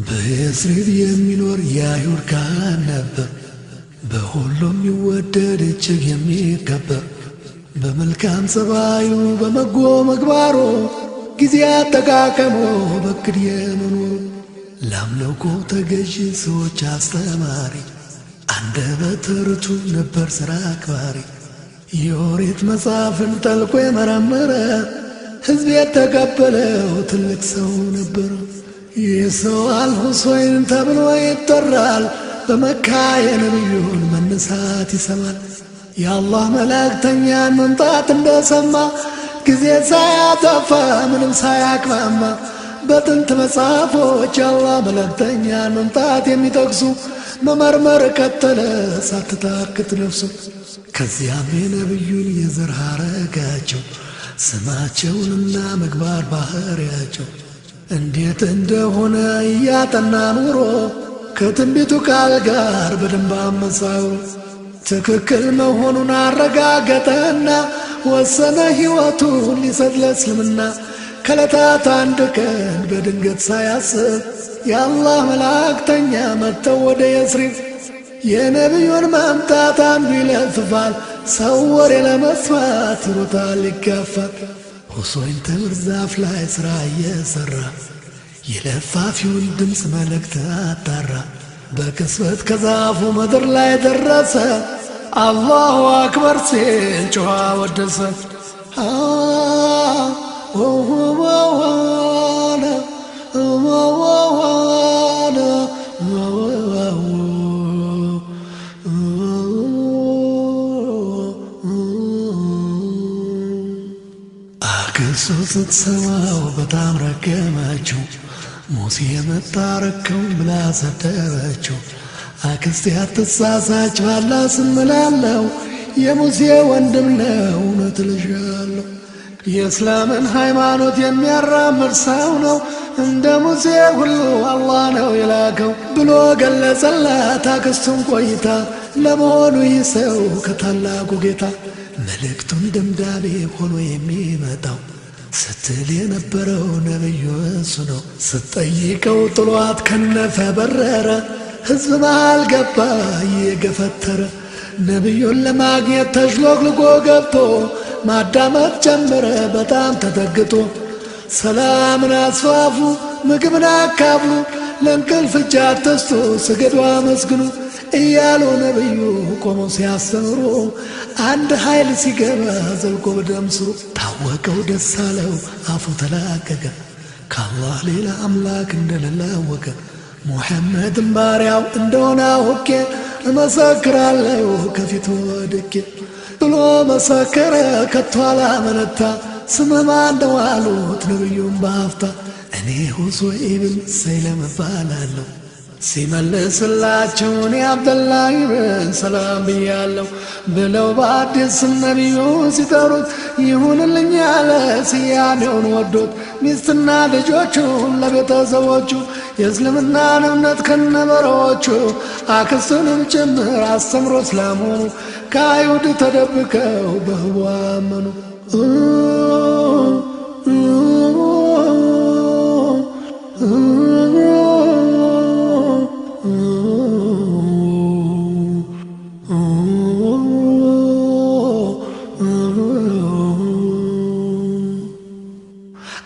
በየስሪብ የሚኖር የአይሁድ ካህን ነበር። በሁሉም ይወደድ እጅግ የሚከበር በመልካም ጸባዩ በመጎ ምግባሩ ጊዜ አጠቃቀሙ በክድ የመኖሩ ለአምልኮ ተገዥ ሰዎች አስተማሪ አንደበተ ርቱዕ ነበር ሥራ አክባሪ የኦሪት መጽሐፍን ጠልቆ የመረመረ ሕዝብ የተቀበለው ትልቅ ሰው ነበር። ይህ ሰው አልሁሰይን ተብሎ ይጠራል። በመካ የነቢዩን መነሳት ይሰማል። የአላህ መላእክተኛን መምጣት እንደሰማ ጊዜ ሳያጠፋ ምንም ሳያቅማማ በጥንት መጽሐፎች የአላህ መላእክተኛን መምጣት የሚጠቅሱ መመርመር ቀጠለ ሳትታክት ነፍሱ። ከዚያም የነቢዩን የዘር ሐረጋቸው ስማቸውንና ምግባር ባህሪያቸው እንዴት እንደሆነ እያጠና ኑሮ ከትንቢቱ ቃል ጋር በደንብ አመሳክሮ ትክክል መሆኑን አረጋገጠና ወሰነ ሕይወቱን ሊሰጥ ለእስልምና። ከዕለታት አንድ ቀን በድንገት ሳያስብ የአላህ መላእክተኛ መጥተው ወደ የስሪብ የነቢዩን መምጣት አንዱ ይለፍፋል። ሰው ወሬ ለመስማት ይሮጣል ይጋፋል። ሁሰይን ተምር ዛፍ ላይ ሥራ እየሠራ የለፋፊውን ድምፅ መልእክት አጣራ። በቅጽበት ከዛፉ ምድር ላይ ደረሰ። አላሁ አክበር ሲል ጮኸ ወደሰ። አክስቱ ስትሰማው በጣም ረገመችው። ሙሴ መጣ ረከው ብላ ሰደበችው። አክስቴ አትሳሳች ባላ ስምላለው የሙሴ ወንድም ነው እውነት እልሻለሁ። የእስላምን ሃይማኖት የሚያራምድ ሰው ነው እንደ ሙሴ ሁሉ አላህ ነው የላከው ብሎ ገለጸላት። አክስቱን ቆይታ ለመሆኑ ይህ ሰው ከታላቁ ጌታ መልእክቱን ደምዳቤ ሆኖ የሚመጣው ስትል የነበረው ነቢዩ እሱ ነው። ስትጠይቀው ጥሏት ከነፈ በረረ። ሕዝብ መሃል ገባ እየገፈተረ። ነቢዩን ለማግኘት ተሽሎክልኮ ገብቶ ማዳመጥ ጀመረ በጣም ተጠግቶ። ሰላምን አስፋፉ፣ ምግብን አካፍሉ፣ ለእንቅልፍ እጅ አትስጡ፣ ስገዱ አመስግኑ እያሉ ነቢዩ ቆመው ሲያስተምሩ አንድ ኃይል ሲገባ ዘልቆ በደም ስሩ። ታወቀው ደስ አለው አፉ ተላቀቀ። ከአላህ ሌላ አምላክ እንደሌለ አወቀ። ሙሐመድን ባሪያው እንደሆነ አውቄ እመሰክራለሁ ከፊቱ ወድቄ ብሎ መሰከረ። ከቶ አላመነታ። ስምህ ማን ነው አሉት ነቢዩን በአፍታ። እኔ ሁሰይን ሰይለም እባላለሁ። ሲመልስላቸው እኔ አብደላህ ብን ሰላም ብያለሁ ብለው በአዲስ ስም ነቢዩ ሲጠሩት ይሁንልኝ ያለ ስያሜውን ወዶት ሚስትና ልጆቹን ለቤተሰቦቹ የእስልምናን እምነት ከነበረዎቹ አክስቱንም ጭምር አስተምሮ እስላሙኑ ከአይሁድ ተደብቀው በህቡ አመኑ።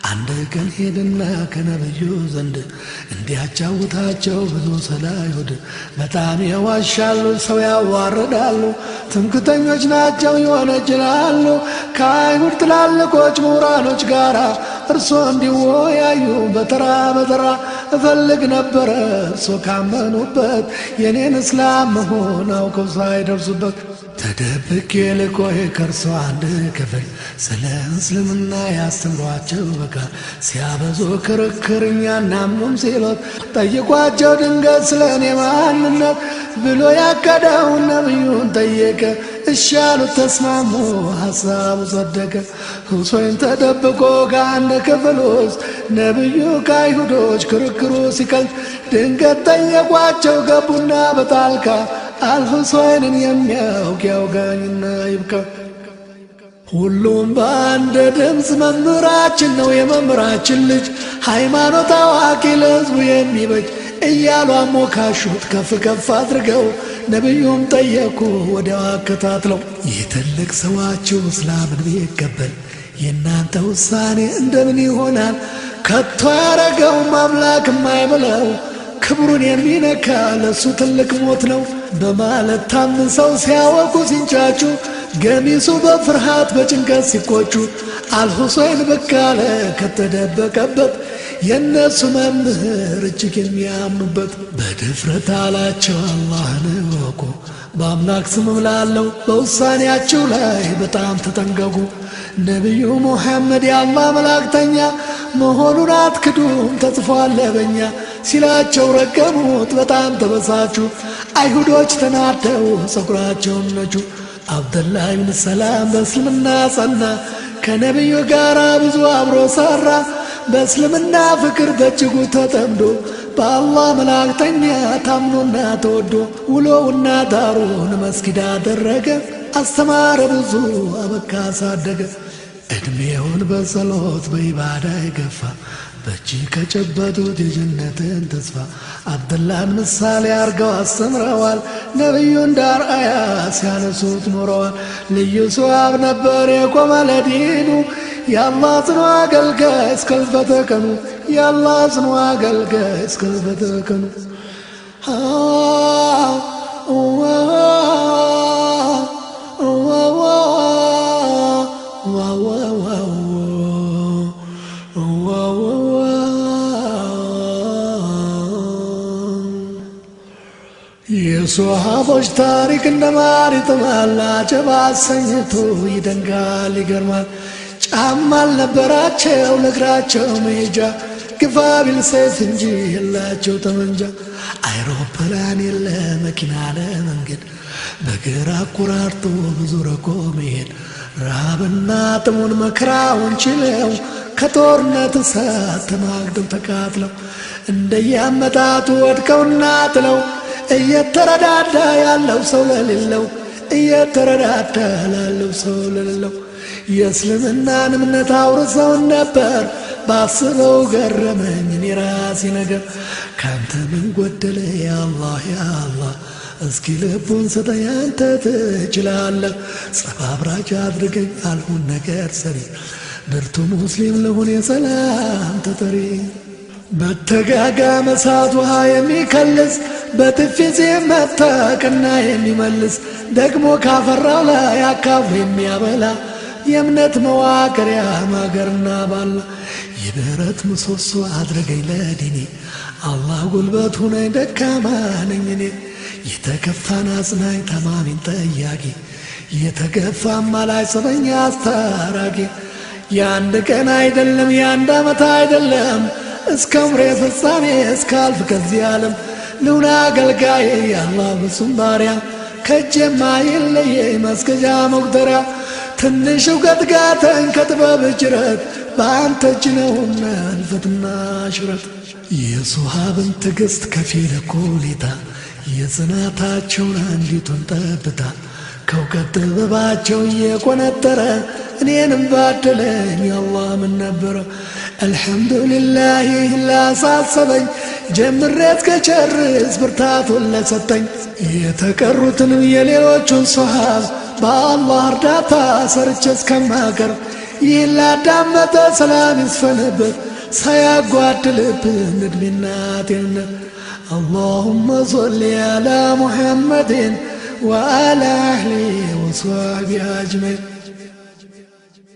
አንድ ቀን ሄድና ከነቢዩ ዘንድ እንዲያጫውታቸው ብዙ ስለ አይሁድ በጣም የዋሻሉ፣ ሰው ያዋርዳሉ፣ ትምክተኞች ናቸው ይወነጅላሉ። ከአይሁድ ትላልቆች ምሁራኖች ጋር እርሶ እንዲወያዩ በተራ በተራ እፈልግ ነበረ። እርሶ ካመኑበት የኔን እስላም መሆን አውቀው ሳይደርሱበት ተደብቄ ልቆይ ከእርሶ አንድ ክፍል ስለ እስልምና ያስተምሯቸው በቃል ሲያበዙ ክርክር እኛ እናምኑም ሲሎት ጠይቋቸው ድንገት ስለ እኔ ማንነት ብሎ ያቀደውን ነቢዩን ጠየቀ። እሺ አሉት ተስማሙ፣ ሐሳቡ ጸደቀ። ሁሰይን ተደብቆ ከአንድ ክፍል ውስጥ ነቢዩ ከአይሁዶች ክርክሩ ሲቀልጥ ድንገት ጠየቋቸው ገቡና በጣልቃ አልሁሰይንን የሚያውቅ ያውጋኝና ይብቃ። ሁሉም በአንድ ድምፅ መምህራችን ነው የመምህራችን ልጅ ሃይማኖት አዋቂ ለሕዝቡ የሚበጅ እያሉ አሞካሹት ከፍ ከፍ አድርገው ነቢዩም ጠየቁ ወዲያው አከታትለው የትልቅ ሰዋችሁ እስላምን ቢቀበል የእናንተ ውሳኔ እንደምን ይሆናል? ከቶ ያረገውም አምላክ የማይምለው ክብሩን የሚነካ ለሱ ትልቅ ሞት ነው በማለት ታምሰው ሲያወቁ ሲንጫጩ ገሚሱ በፍርሃት በጭንቀት ሲቆጩ አልሁሰይን ብቅ አለ ከተደበቀበት የነሱ መምህር እጅግ የሚያምኑበት በድፍረት አላቸው አላህን እወቁ በአምላክ ስም እምላለሁ በውሳኔያችሁ ላይ በጣም ተጠንቀቁ። ነቢዩ ሙሐመድ የአላህ መላእክተኛ መሆኑን አትክዱም ተጽፏል በኛ ሲላቸው ረገሙት በጣም ተበሳጩ። አይሁዶች ተናደው ፀጉራቸውን ነጩ። አብደላህ ብን ሰላም በእስልምና ጸና ከነቢዩ ጋር ብዙ አብሮ ሰራ በእስልምና ፍቅር በእጅጉ ተጠምዶ በአላህ መላእክተኛ ታምኖና ተወዶ ውሎውና ዳሩን መስጊድ አደረገ አስተማረ ብዙ አበካ አሳደገ ዕድሜውን በጸሎት በኢባዳ ይገፋ በእጅ ከጨበጡት የጀነትን ተስፋ አብደላህን ምሳሌ አርገው አስተምረዋል ነቢዩ እንዳርአያ ሲያነሱት ኖረዋል። ልዩ ሰዋብ ነበር የቆመ ለዲኑ የአላህ ጽኑ አገልጋይ እስከ ሕልፈተ ቀኑ የአላህ ጽኑ አገልጋይ እስከ ሕልፈተ ቀኑ የሶሃቦች ታሪክ እንደማር ይጥማል አጀብ አሰኝቶ ይደንቃል ይገርማል። ጫማ አልነበራቸው ለእግራቸው መሄጃ ግፋ ቢል ሰይፍ እንጂ የላቸው ጠመንጃ። አይሮፕላን የለ መኪና ለመንገድ በግራ አቆራርጦ ብዙ ርቆ መሄድ ረሃብና ጥሙን መከራውን ችለው ከጦርነት እሳት ተማግደው ተቃጥለው እንደያመጣጡ ወድቀውና ጥለው እየተረዳዳ ያለው ሰው ለሌለው እየተረዳዳ ላለው ሰው ለሌለው የእስልምናን እምነት አውርሰውን ነበር ባስበው ገረመኝ እኔ ራሴ ነገር ካንተ ምን ጎደለ ያአላህ ያአላህ እስኪ ልቡን ስጠኝ አንተ ትችላለህ ጸብ አብራጅ አድርገኝ አልሁን ነገር ሰሪ ብርቱ ሙስሊም ልሁን የሰላም ተጠሪ በተጋጋመ እሳት ውሃ የሚከልስ በጥፊ ሲመታ ቀና የሚመልስ ደግሞ ካፈራው ላይ አካፉ የሚያበላ የእምነት መዋቅሪያ ማገርና ባላ የብረት ምሰሶ አድርገኝ ለዲኔ አላህ ጉልበት ሁነኝ ደካማ ነኝ እኔ የተከፋን አጽናኝ ተማሚን ጠያቂ የተገፋ አማላጭ ጸበኛ አስታራቂ የአንድ ቀን አይደለም የአንድ ዓመት አይደለም እስከ ዑምሬ ፍጻሜ እስካልፍ ከዚህ ዓለም ልሁን አገልጋዬ የአላህ ፍጹም ባሪያ ከእጄማ የለየኝ መስገጃ መቁጠሪያ ትንሽ እውቀት ጋተኝ ከጥበብ ጅረት በአንተ እጅ ነውና ሕልፈትና ሽረት የሶሃብን ትዕግሥት ከፊል እኩሌታ የጽናታቸውን አንዲቱን ጠብታ ከእውቀት ጥበባቸው እየቆነጠረ እኔንም ባደለኝ የአላህ ምን ነበረ አልሐምዱሊላህ ላሳሰበኝ ጀምሬ እስከጨርስ ብርታቱን ለሰጠኝ የተቀሩትንም የሌሎቹን ሶሃብ በአላህ እርዳታ ሰርቼ እስከማቀር ይህን ላዳመጠ ሰላም ይስፈንበት ሳያጓድልብን ዕድሜና ጤንነት اللهم صل على محمد وعلى أهله وصحبه أجمعين